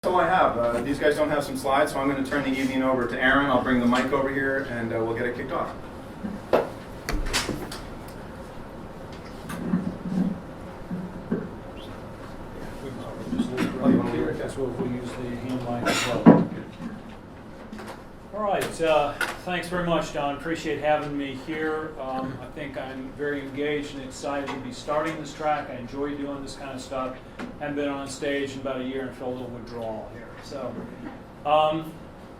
That's all I have. These guys don't have some slides, so I'm going to turn the evening over to Aaron. I'll bring the mic over here, and we'll get it kicked off. That's what we'll use the hand mic as well. All right, thanks very much, Don. Appreciate having me here. I think I'm very engaged and excited to be starting this track. I enjoy doing this kind of stuff. Haven't been on stage in about a year and feel a little withdrawal here. So,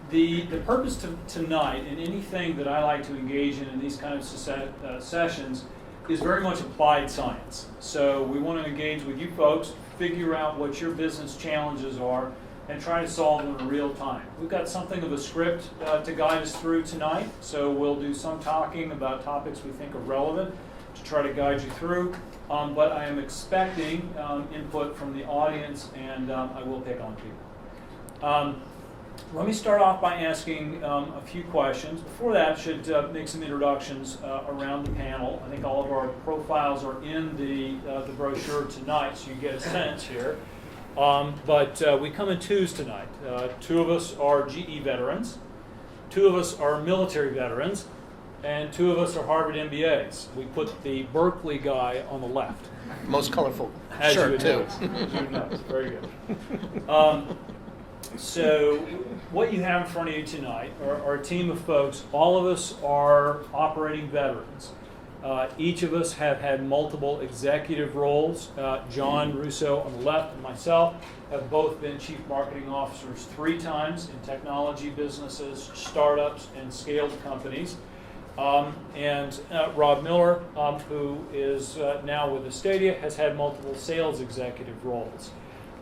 the purpose tonight, and anything that I like to engage in these kinds of sessions, is very much applied science. So we want to engage with you folks, figure out what your business challenges are, and try to solve them in real time. We've got something of a script to guide us through tonight, so we'll do some talking about topics we think are relevant to try to guide you through, but I am expecting input from the audience, and I will pick on people. Let me start off by asking a few questions. Before that, I should make some introductions around the panel. I think all of our profiles are in the brochure tonight, so you get a sense here. But we come in twos tonight. Two of us are GE veterans, two of us are military veterans, and two of us are Harvard MBAs. We put the Berkeley guy on the left. Most colorful shirt, too. Very good. So what you have in front of you tonight are a team of folks. All of us are operating veterans. Each of us have had multiple executive roles. Jon Russo on the left and myself have both been chief marketing officers 3 times in technology businesses, startups, and scaled companies. And Rob Miller, who is now with Astadia, has had multiple sales executive roles.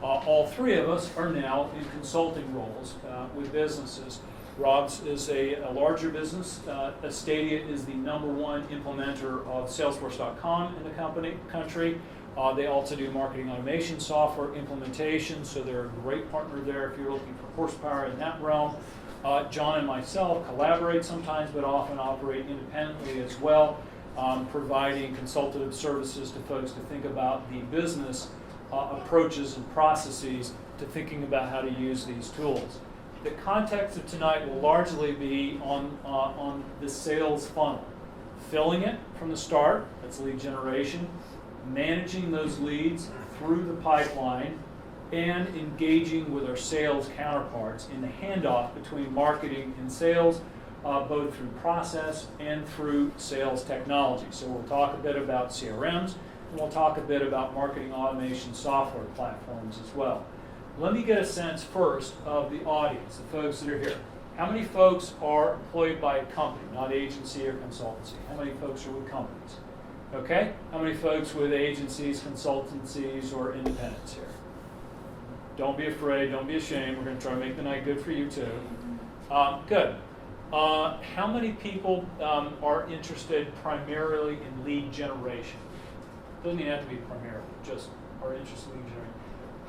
All 3 of us are now in consulting roles with businesses. Rob's is a larger business. Astadia is the #1 implementer of Salesforce.com in the country. They also do marketing automation software implementation, so they're a great partner there if you're looking for horsepower in that realm. Jon and myself collaborate sometimes, but often operate independently as well, providing consultative services to folks to think about the business approaches and processes to thinking about how to use these tools. The context of tonight will largely be on the sales funnel. Filling it from the start, that's lead generation, managing those leads through the pipeline, and engaging with our sales counterparts in the handoff between marketing and sales, both through process and through sales technology. So we'll talk a bit about CRMs, and we'll talk a bit about marketing automation software platforms as well. Let me get a sense first of the audience, the folks that are here. How many folks are employed by a company, not agency or consultancy? How many folks are with companies? Okay? How many folks with agencies, consultancies, or independents here? Don't be afraid, don't be ashamed. We're going to try to make the night good for you too. Good. How many people are interested primarily in lead generation? Doesn't even have to be primarily, just are interested in lead generation.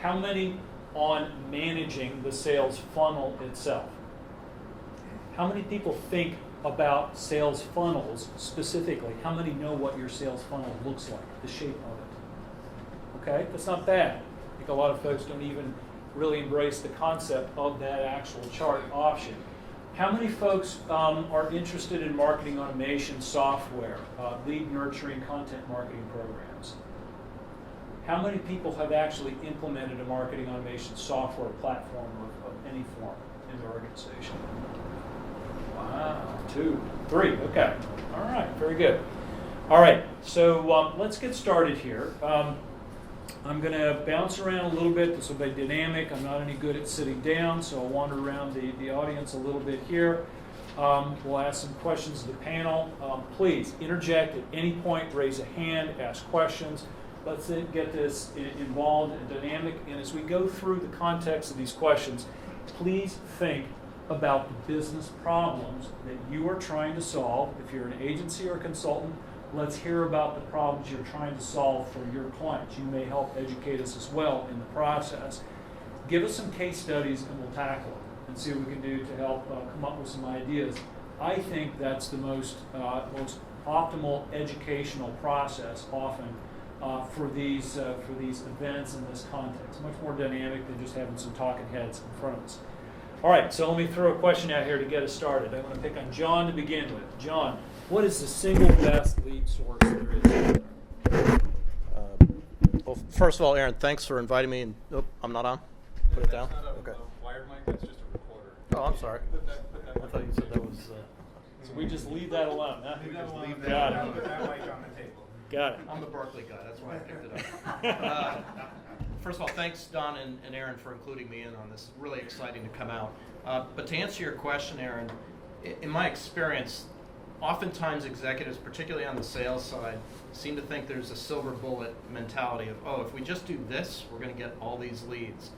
How many on managing the sales funnel itself? How many people think about sales funnels specifically? How many know what your sales funnel looks like, the shape of it? Okay, that's not bad. I think a lot of folks don't even really embrace the concept of that actual chart option. How many folks are interested in marketing automation software, lead nurturing content marketing programs? How many people have actually implemented a marketing automation software platform of any form in their organization? Wow, 2, 3, okay. All right, very good. All right, so let's get started here. I'm going to bounce around a little bit. This will be dynamic. I'm not any good at sitting down, so I'll wander around the audience a little bit here. We'll ask some questions to the panel. Please interject at any point, raise a hand, ask questions. Let's get this involved and dynamic. And as we go through the context of these questions, please think about the business problems that you are trying to solve. If you're an agency or a consultant, let's hear about the problems you're trying to solve for your clients. You may help educate us as well in the process. Give us some case studies and we'll tackle it and see what we can do to help come up with some ideas. I think that's the most optimal educational process often for these events in this context. Much more dynamic than just having some talking heads in front of us. All right, so let me throw a question out here to get us started. I'm going to pick on John to begin with. John, what is the single best lead source there is? Well, first of all, Aaron, thanks for inviting me. And, I'm not on. Put it down. That's not Okay. a wired mic, that's just a recorder. Oh, I'm sorry. Put that I thought you said that was. So we just leave that alone, huh? Leave that alone. leave Got that it. Put that mic on the table. Got it. I'm the Berkeley guy. That's why I picked it up. First of all, thanks, Don and Aaron, for including me in on this. Really exciting to come out. But to answer your question, Aaron, in my experience, oftentimes executives, particularly on the sales side, seem to think there's a silver bullet mentality of, oh, if we just do this, we're going to get all these leads.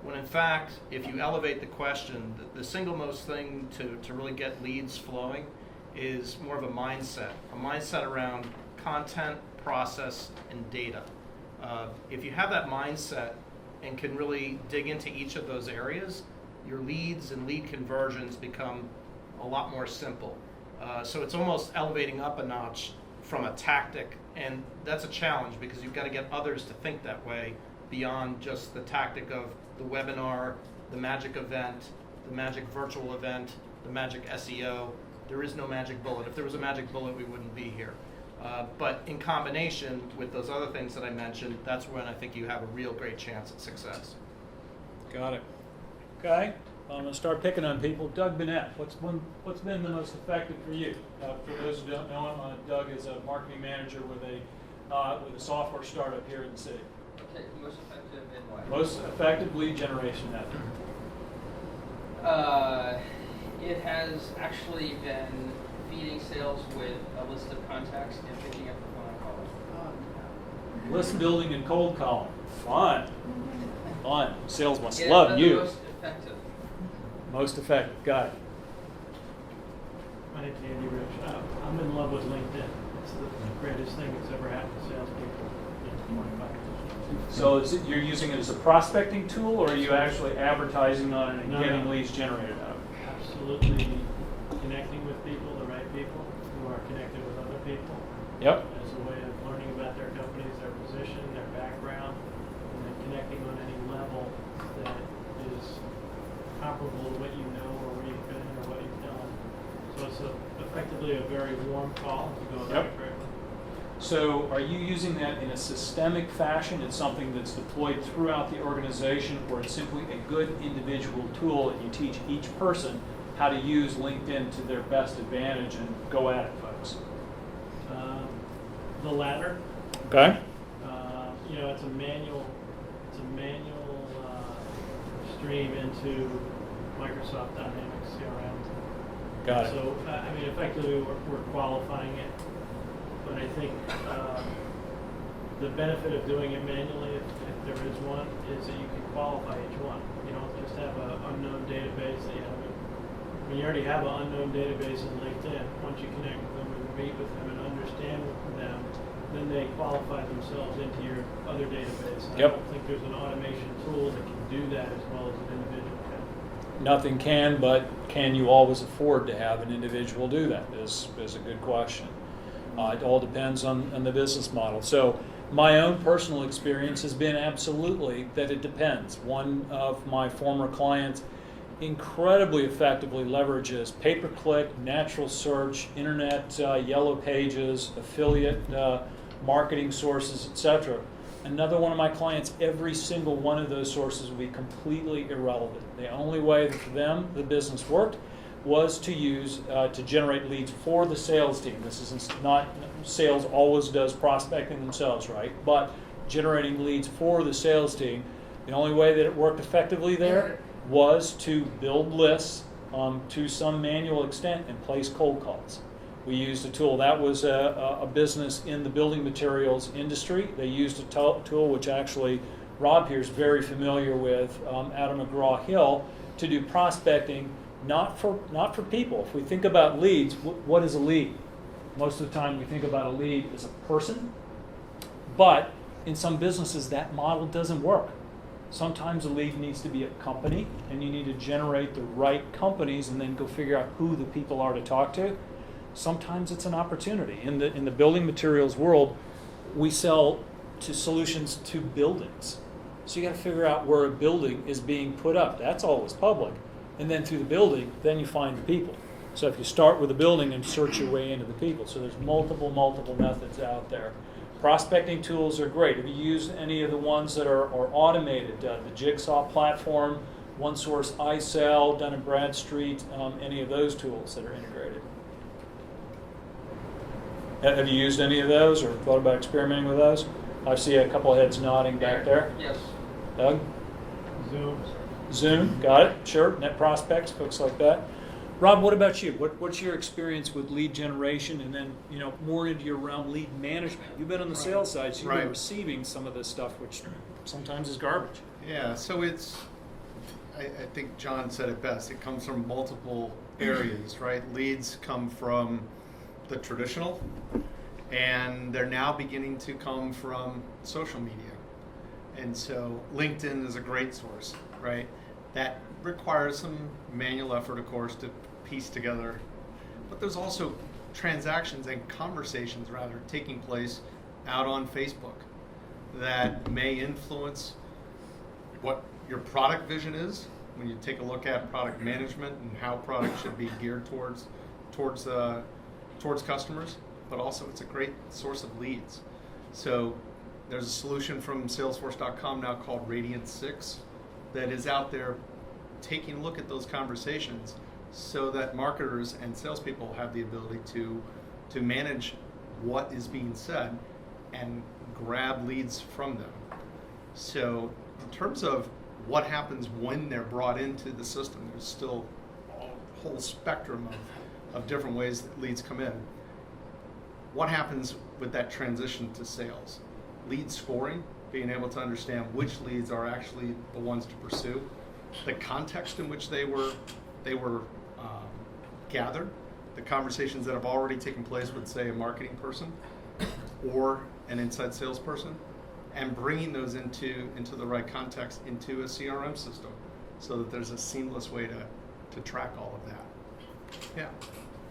When in fact, if you elevate the question, the single most thing to really get leads flowing is more of a mindset around content, process, and data. If you have that mindset and can really dig into each of those areas, your leads and lead conversions become a lot more simple. So it's almost elevating up a notch from a tactic, and that's a challenge because you've got to get others to think that way beyond just the tactic of the webinar, the magic event, the magic virtual event, the magic SEO. There is no magic bullet. If there was a magic bullet, we wouldn't be here. But in combination with those other things that I mentioned, that's when I think you have a real great chance at success. Got it. Okay, I'm going to start picking on people. Doug Bennett, what's been the most effective for you? For those who don't know him, Doug is a marketing manager with a software startup here in the city. Okay, most effective in what? Most effective lead generation method. It has actually been feeding sales with a list of contacts and picking up the phone and calling. List building and cold calling. Fun. Fun. Sales must It love has you. been the most effective. Most effective. Got it. My name's Andy Rich. I'm in love with LinkedIn. It's the greatest thing that's ever happened to salespeople in 25 years. So you're using it as a prospecting tool, or are you actually advertising on it and No, getting no. leads generated out of it? Absolutely connecting with people, the right people, who are connected with other people, Yep. as a way of learning about their companies, their position, their background, and then connecting on any level that is comparable to what you know or where you've been or what you've done. So it's effectively a very warm call to go about Yep. it correctly. So are you using that in a systemic fashion? It's something that's deployed throughout the organization, or it's simply a good individual tool and you teach each person how to use LinkedIn to their best advantage and go at it, folks? The latter. Okay. It's a manual stream into Microsoft Dynamics CRM. Got it. So, effectively, we're qualifying it. But I think the benefit of doing it manually, if there is one, is that you can qualify each one. You don't just have an unknown database that you have. When you already have an unknown database in LinkedIn, once you connect with them and meet with them and understand them, then they qualify themselves into your other database. And Yep. I don't think there's an automation tool that can do that as well as an individual can. Nothing can, but can you always afford to have an individual do that is a good question. It all depends on the business model. So my own personal experience has been absolutely that it depends. One of my former clients incredibly effectively leverages pay-per-click, natural search, internet yellow pages, affiliate marketing sources, etc. Another one of my clients, every single one of those sources would be completely irrelevant. The only way that for them the business worked was to use to generate leads for the sales team. This is not sales always does prospecting themselves, right? But generating leads for the sales team. The only way that it worked effectively there was to build lists to some manual extent and place cold calls. We used a tool that was a business in the building materials industry. They used a tool which actually Rob here is very familiar with out of McGraw-Hill to do prospecting. Not for people. If we think about leads, what is a lead? Most of the time we think about a lead as a person, but in some businesses that model doesn't work. Sometimes a lead needs to be a company, and you need to generate the right companies and then go figure out who the people are to talk to. Sometimes it's an opportunity. In the building materials world, we sell to solutions to buildings. So you got to figure out where a building is being put up. That's always public. And then through the building, then you find the people. So if you start with the building and search your way into the people. So there's multiple methods out there. Prospecting tools are great. Have you used any of the ones that are automated? The Jigsaw platform, OneSource iSell, Dun & Bradstreet, any of those tools that are integrated? Have you used any of those or thought about experimenting with those? I see a couple of heads nodding back there. Yes. Doug? Zoom, got it, sure. Net prospects, folks like that. Rob, what about you? What's your experience with lead generation and then, more into your realm, lead management? You've been on the sales side, so you've been receiving some of this stuff, which sometimes is garbage. Yeah, so I think John said it best. It comes from multiple areas, right? Leads come from the traditional, and they're now beginning to come from social media. And so LinkedIn is a great source, right? That requires some manual effort, of course, to piece together. But there's also transactions and conversations, rather, taking place out on Facebook that may influence what your product vision is when you take a look at product management and how products should be geared towards customers. But also, it's a great source of leads. So there's a solution from Salesforce.com now called Radiant 6 that is out there taking a look at those conversations so that marketers and salespeople have the ability to manage what is being said and grab leads from them. So in terms of what happens when they're brought into the system, there's still a whole spectrum of different ways that leads come in. What happens with that transition to sales? Lead scoring, being able to understand which leads are actually the ones to pursue, the context in which they were gathered, the conversations that have already taken place with, say, a marketing person or an inside salesperson, and bringing those into the right context into a CRM system so that there's a seamless way to track all of that. Yeah.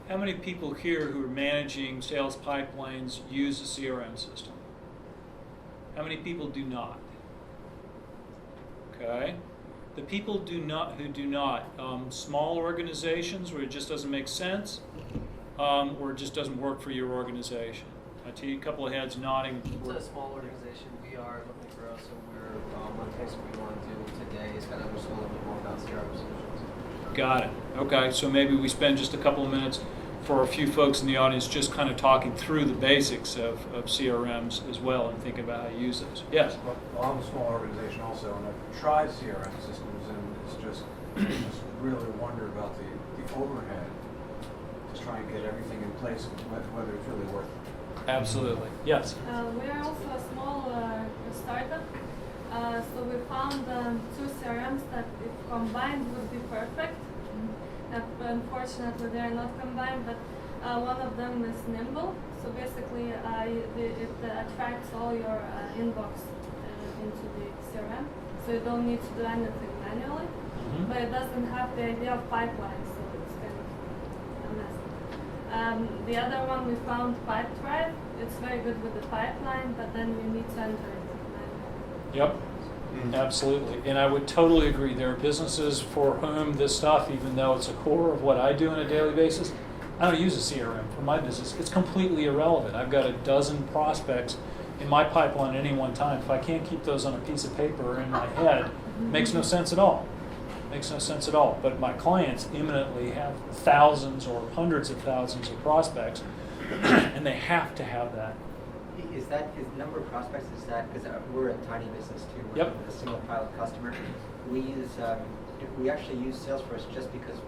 How many people here who are managing sales pipelines use a CRM system? How many people do not? Okay. The people who do not, small organizations where it just doesn't make sense, or it just doesn't work for your organization. I see a couple of heads nodding. It's a small organization. We are looking to grow, so one thing we want to do today is kind of understand a little bit more about CRM solutions. Got it. Okay, so maybe we spend just a couple of minutes for a few folks in the audience just kind of talking through the basics of CRMs as well and think about how to use those. Yes? Well, I'm a small organization also, and I've tried CRM systems, and it's just really wonder about the overhead to try and get everything in place, whether it's really worth it. Absolutely. Yes? We are also a small startup, so we found two CRMs that if combined would be perfect. Unfortunately, they are not combined, but one of them is Nimble. So basically, it attracts all your inbox into the CRM. So you don't need to do anything manually, but it doesn't have the idea of pipeline, so it's kind of a mess. The other one we found Pipedrive. It's very good with the pipeline, but then you need to enter it manually. Yep. Absolutely. And I would totally agree. There are businesses for whom this stuff, even though it's a core of what I do on a daily basis, I don't use a CRM for my business. It's completely irrelevant. I've got a dozen prospects in my pipeline at any one time. If I can't keep those on a piece of paper or in my head, it makes no sense at all. Makes no sense at all. But my clients imminently have thousands or hundreds of thousands of prospects, and they have to have that. Is the number of prospects, is that, because we're a tiny business too, we're a single pilot customer. We actually use Salesforce just because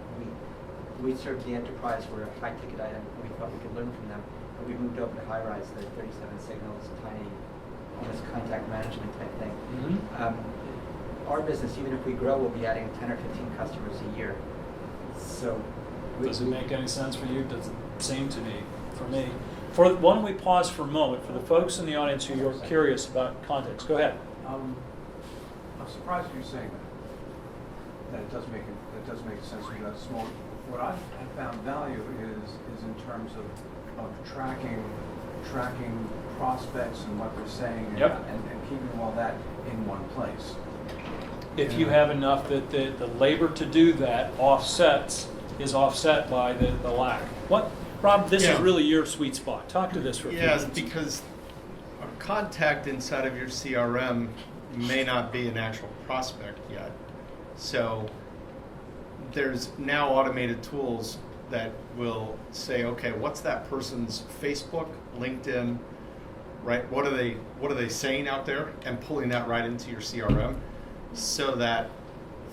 we serve the enterprise. We're a high ticket item, and we thought we could learn from them. But we moved over to High-Rise, the 37 signals, tiny, almost contact management type thing. Our business, even if we grow, we'll be adding 10 or 15 customers a year. So does it make any sense for you? Doesn't seem to me. For me. Why don't we pause for a moment for the folks in the audience who are curious about context. Go ahead. I'm surprised at you saying that it does make sense when that's small. What I've found value is in terms of tracking prospects and what they're saying Yep. and keeping all that in one place. If you have enough that the labor to do that is offset by the lack. What, Rob, this is Yeah. really your sweet spot. Talk to this for a few Yes, minutes. because a contact inside of your CRM may not be an actual prospect yet. So there's now automated tools that will say, okay, what's that person's Facebook, LinkedIn, right? What are they saying out there, and pulling that right into your CRM, so that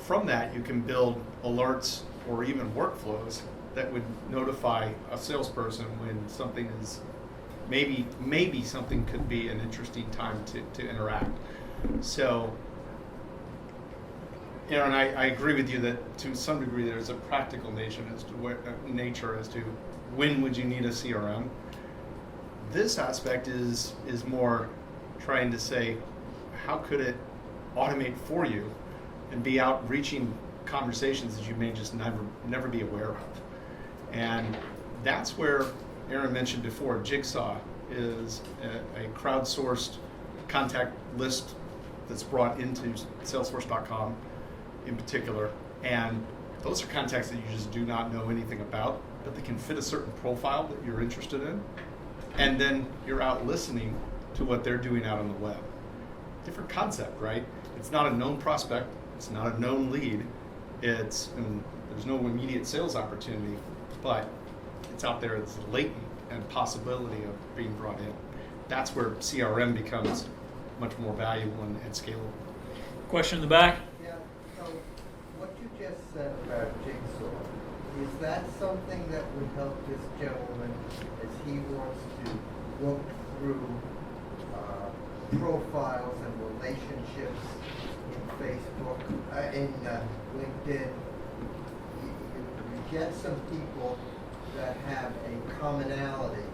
from that you can build alerts or even workflows that would notify a salesperson when something is maybe something could be an interesting time to interact. So, Aaron, I agree with you that to some degree there's a practical nature as to when would you need a CRM. This aspect is more trying to say, how could it automate for you and be out reaching conversations that you may just never be aware of. And that's where Aaron mentioned before, Jigsaw is a crowdsourced contact list that's brought into Salesforce.com in particular. And those are contacts that you just do not know anything about, but they can fit a certain profile that you're interested in. And then you're out listening to what they're doing out on the web. Different concept, right? It's not a known prospect. It's not a known lead. And there's no immediate sales opportunity, but it's out there. It's latent and possibility of being brought in. That's where CRM becomes much more valuable and scalable. Question in the back? Yeah, so what you just said about Jigsaw, is that something that would help this gentleman as he wants to look through profiles and relationships in Facebook, in LinkedIn? You get some people that have a commonality,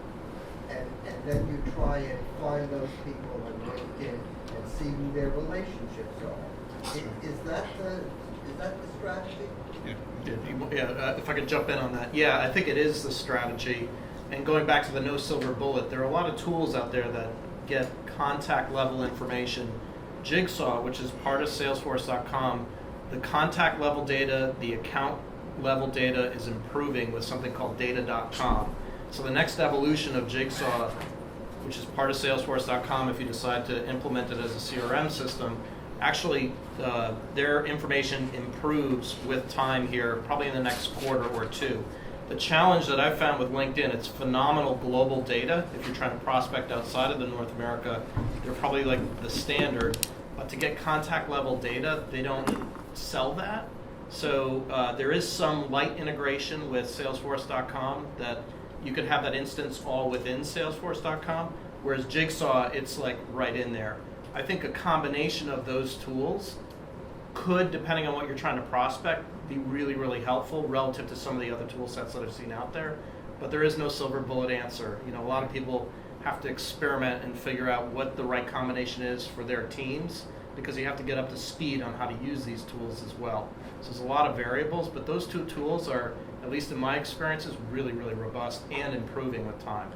and then you try and find those people on LinkedIn and see who their relationships are. Is that the strategy? If I could jump in on that. Yeah, I think it is the strategy. And going back to the no silver bullet, there are a lot of tools out there that get contact level information. Jigsaw, which is part of Salesforce.com, the contact level data, the account level data is improving with something called data.com. So the next evolution of Jigsaw, which is part of Salesforce.com, if you decide to implement it as a CRM system, actually their information improves with time here, probably in the next quarter or two. The challenge that I've found with LinkedIn, it's phenomenal global data. If you're trying to prospect outside of the North America, they're probably like the standard. But to get contact level data, they don't sell that. So there is some light integration with Salesforce.com that you could have that instance all within Salesforce.com, whereas Jigsaw, it's like right in there. I think a combination of those tools could, depending on what you're trying to prospect, be really, really helpful relative to some of the other tool sets that I've seen out there. But there is no silver bullet answer. You know, a lot of people have to experiment and figure out what the right combination is for their teams, because you have to get up to speed on how to use these tools as well. So there's a lot of variables, but those two tools are, at least in my experiences, really, really robust and improving with time.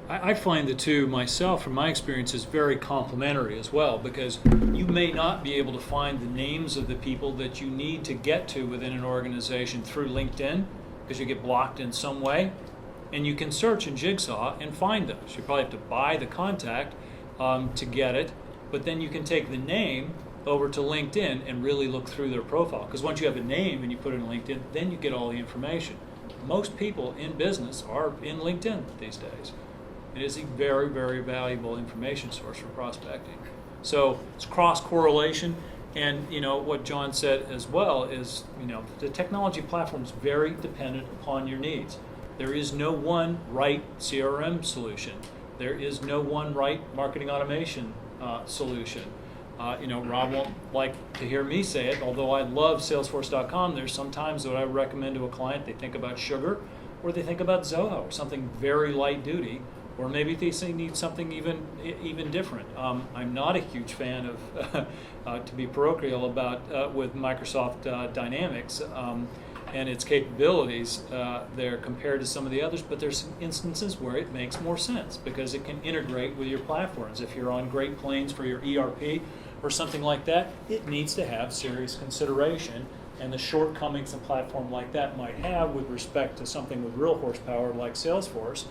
I find the two myself, from my experience, is very complementary as well, because you may not be able to find the names of the people that you need to get to within an organization through LinkedIn, because you get blocked in some way, and you can search in Jigsaw and find those. You probably have to buy the contact to get it, but then you can take the name over to LinkedIn and really look through their profile, because once you have a name and you put it in LinkedIn, then you get all the information. Most people in business are in LinkedIn these days. It is a very, very valuable information source for prospecting. So it's cross-correlation, and you know what John said as well is, you know, the technology platform is very dependent upon your needs. There is no one right CRM solution. There is no one right marketing automation solution. You know, Rob won't like to hear me say it, although I love Salesforce.com. There's sometimes that I recommend to a client, they think about Sugar, or they think about Zoho, something very light duty. Or maybe they need something even different. I'm not a huge fan of, to be parochial about, with Microsoft Dynamics. and its capabilities there compared to some of the others, but there's some instances where it makes more sense because it can integrate with your platforms. If you're on Great Plains for your ERP or something like that, it needs to have serious consideration, and the shortcomings a platform like that might have with respect to something with real horsepower like Salesforce,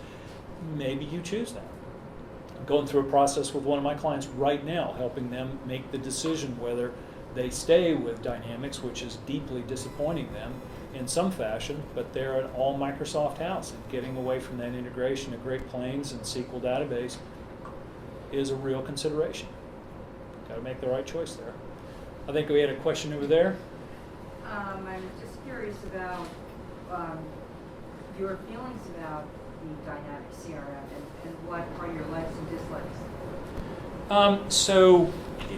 maybe you choose that. I'm going through a process with one of my clients right now, helping them make the decision whether they stay with Dynamics, which is deeply disappointing them in some fashion, but they're an all Microsoft house, and getting away from that integration of Great Plains and SQL database is a real consideration. Got to make the right choice there. I think we had a question over there. I'm just curious about your feelings about the dynamic CRM and what are your likes and dislikes? So,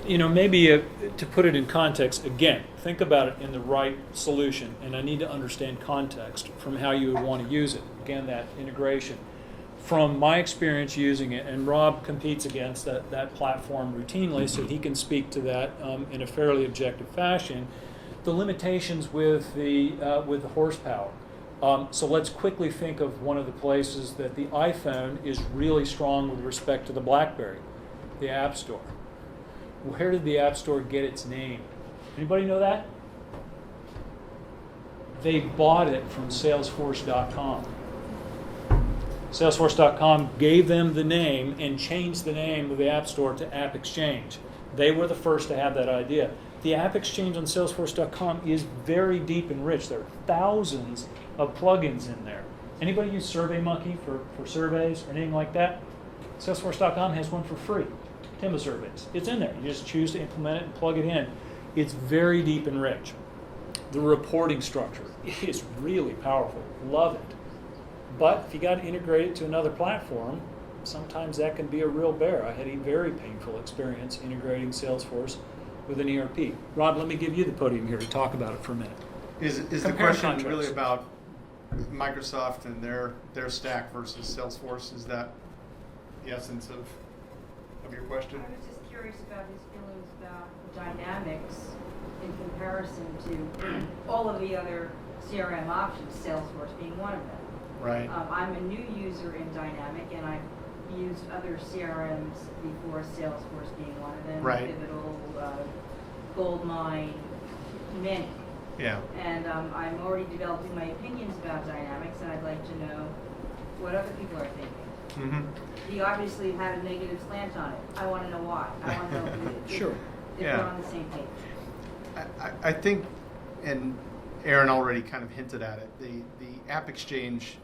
maybe to put it in context, again, think about it in the right solution, and I need to understand context from how you would want to use it. Again, that integration. From my experience using it, and Rob competes against that platform routinely, so he can speak to that in a fairly objective fashion, the limitations with the horsepower. So let's quickly think of one of the places that the iPhone is really strong with respect to the BlackBerry, the App Store. Where did the App Store get its name? Anybody know that? They bought it from Salesforce.com. Salesforce.com gave them the name and changed the name of the App Store to App Exchange. They were the first to have that idea. The App Exchange on Salesforce.com is very deep and rich. There are thousands of plugins in there. Anybody use SurveyMonkey for surveys or anything like that? Salesforce.com has one for free, Timba surveys. It's in there. You just choose to implement it and plug it in. It's very deep and rich. The reporting structure is really powerful. Love it. But if you got to integrate it to another platform, sometimes that can be a real bear. I had a very painful experience integrating Salesforce with an ERP. Rob, let me give you the podium here to talk about it for a minute. Is the question really about Microsoft and their stack versus Salesforce? Is that the essence of your question? I was just curious about his feelings about Dynamics in comparison to all of the other CRM options, Salesforce being one of them. Right. I'm a new user in Dynamic, and I've used other CRMs before, Salesforce being one of them, right. Pivotal, Goldmine, many. Yeah. And I'm already developing my opinions about Dynamics, and I'd like to know what other people are thinking. Mm-hmm. You obviously had a negative slant on it. I want to know why. I want to know Sure. if we're on the same page. I think, and Aaron already kind of hinted at it, the App Exchange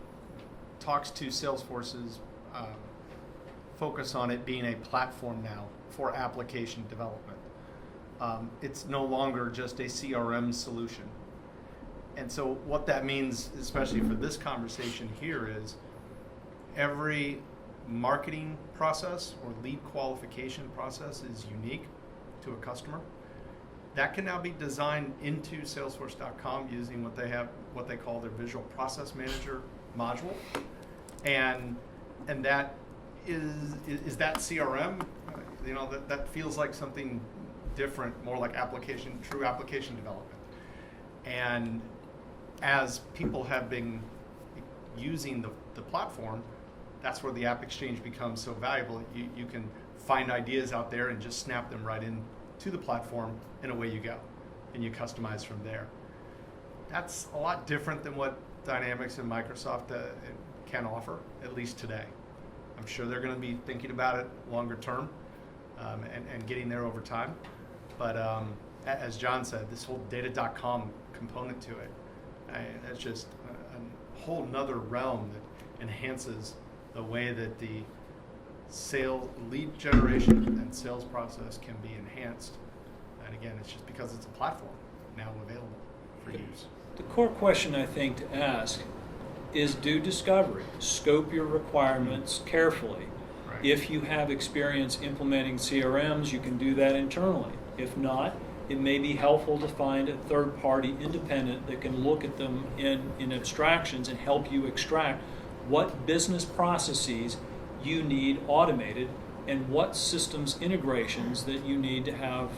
talks to Salesforce's focus on it being a platform now for application development. It's no longer just a CRM solution. And so what that means, especially for this conversation here, is every marketing process or lead qualification process is unique to a customer. That can now be designed into Salesforce.com using what they call their Visual Process Manager module, and that is that CRM. That feels like something different, more like true application development. And as people have been using the platform, that's where the App Exchange becomes so valuable. You can find ideas out there and just snap them right in to the platform, and away you go, and you customize from there. That's a lot different than what Dynamics and Microsoft can offer, at least today. I'm sure they're going to be thinking about it longer term and getting there over time. But as John said, this whole data.com component to it, that's just a whole nother realm that enhances the way that the lead generation and sales process can be enhanced. And again, it's just because it's a platform now available for use. The core question I think to ask is do discovery. Scope your requirements carefully. Right. If you have experience implementing CRMs, you can do that internally. If not, it may be helpful to find a third-party independent that can look at them in abstractions and help you extract what business processes you need automated and what systems integrations that you need to have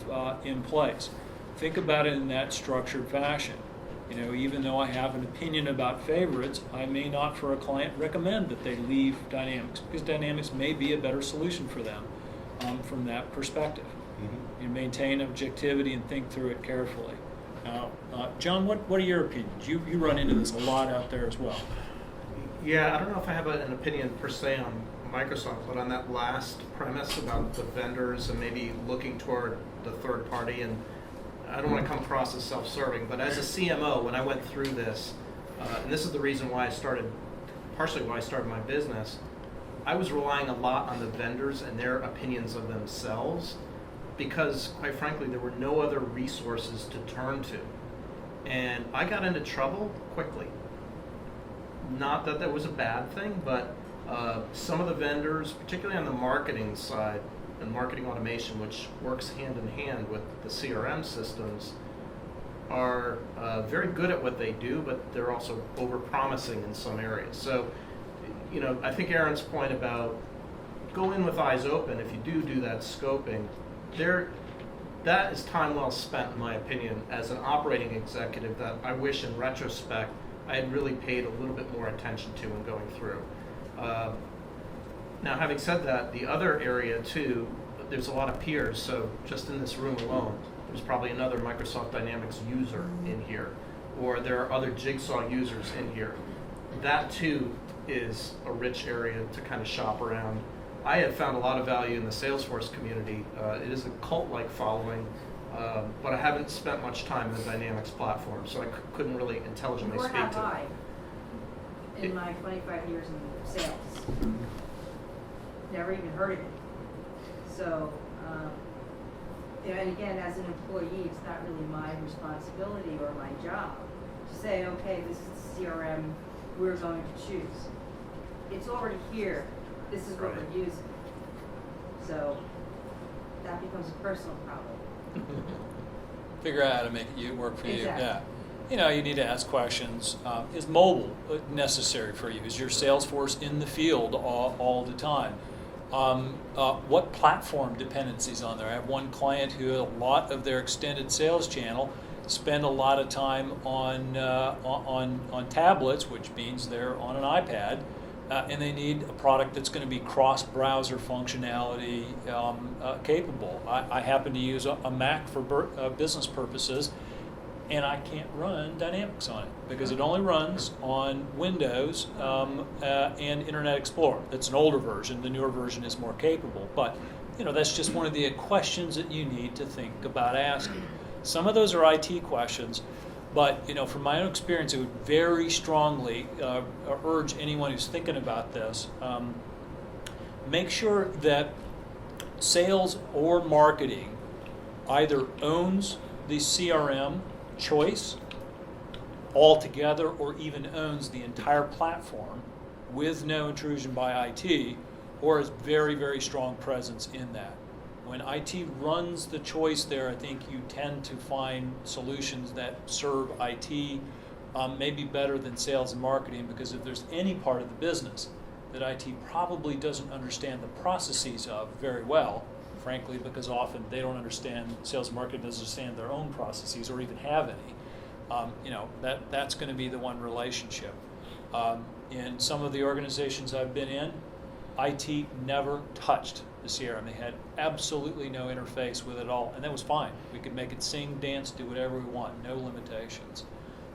in place. Think about it in that structured fashion. You know, even though I have an opinion about favorites, I may not for a client recommend that they leave Dynamics, because Dynamics may be a better solution for them from that perspective. You maintain objectivity and think through it carefully. Now, John, what are your opinions? You run into this a lot out there as well. Yeah, I don't know if I have an opinion per se on Microsoft, but on that last premise about the vendors and maybe looking toward the third party, and I don't want to come across as self-serving, but as a CMO, when I went through this, and this is the reason why partially why I started my business, I was relying a lot on the vendors and their opinions of themselves, because quite frankly, there were no other resources to turn to. And I got into trouble quickly. Not that was a bad thing, but some of the vendors, particularly on the marketing side and marketing automation, which works hand in hand with the CRM systems, are very good at what they do, but they're also over-promising in some areas. So, you know, I think Aaron's point about go in with eyes open. If you do that scoping, that is time well spent, in my opinion, as an operating executive that I wish in retrospect I had really paid a little bit more attention to in going through. Now, having said that, the other area too, there's a lot of peers, so just in this room alone, there's probably another Microsoft Dynamics user in here, or there are other Jigsaw users in here. That too is a rich area to kind of shop around. I have found a lot of value in the Salesforce community. It is a cult-like following, but I haven't spent much time in the Dynamics platform, so I couldn't really intelligently Nor speak have to it. I in my 25 years in sales. Never even heard of it. So, you know, and again, as an employee, it's not really my responsibility or my job to say, okay, this is the CRM we're going to choose. It's already here. This is what Right. we're using. So that becomes a personal problem. Figure out how to make it work for you. Exactly. Yeah. You know, you need to ask questions. Is mobile necessary for you? Is your Salesforce in the field all the time? What platform dependencies on there? I have one client who a lot of their extended sales channel spend a lot of time on tablets, which means they're on an iPad, and they need a product that's going to be cross-browser functionality capable. I happen to use a Mac for business purposes, and I can't run Dynamics on it because it only runs on Windows and Internet Explorer. It's an older version. The newer version is more capable. But you know, that's just one of the questions that you need to think about asking. Some of those are IT questions, but you know, from my own experience, I would very strongly urge anyone who's thinking about this, make sure that sales or marketing either owns the CRM choice altogether or even owns the entire platform with no intrusion by IT, or has very, very strong presence in that. When IT runs the choice there, I think you tend to find solutions that serve IT maybe better than sales and marketing, because if there's any part of the business that IT probably doesn't understand the processes of very well, frankly, because often they don't understand, sales and marketing doesn't understand their own processes or even have any, you know, that's going to be the one relationship. In some of the organizations I've been in, IT never touched the CRM. They had absolutely no interface with it all, and that was fine. We could make it sing, dance, do whatever we want, no limitations.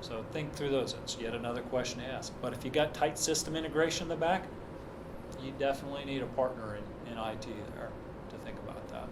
So think through those. That's yet another question to ask. But if you got tight system integration in the back, you definitely need a partner in IT there.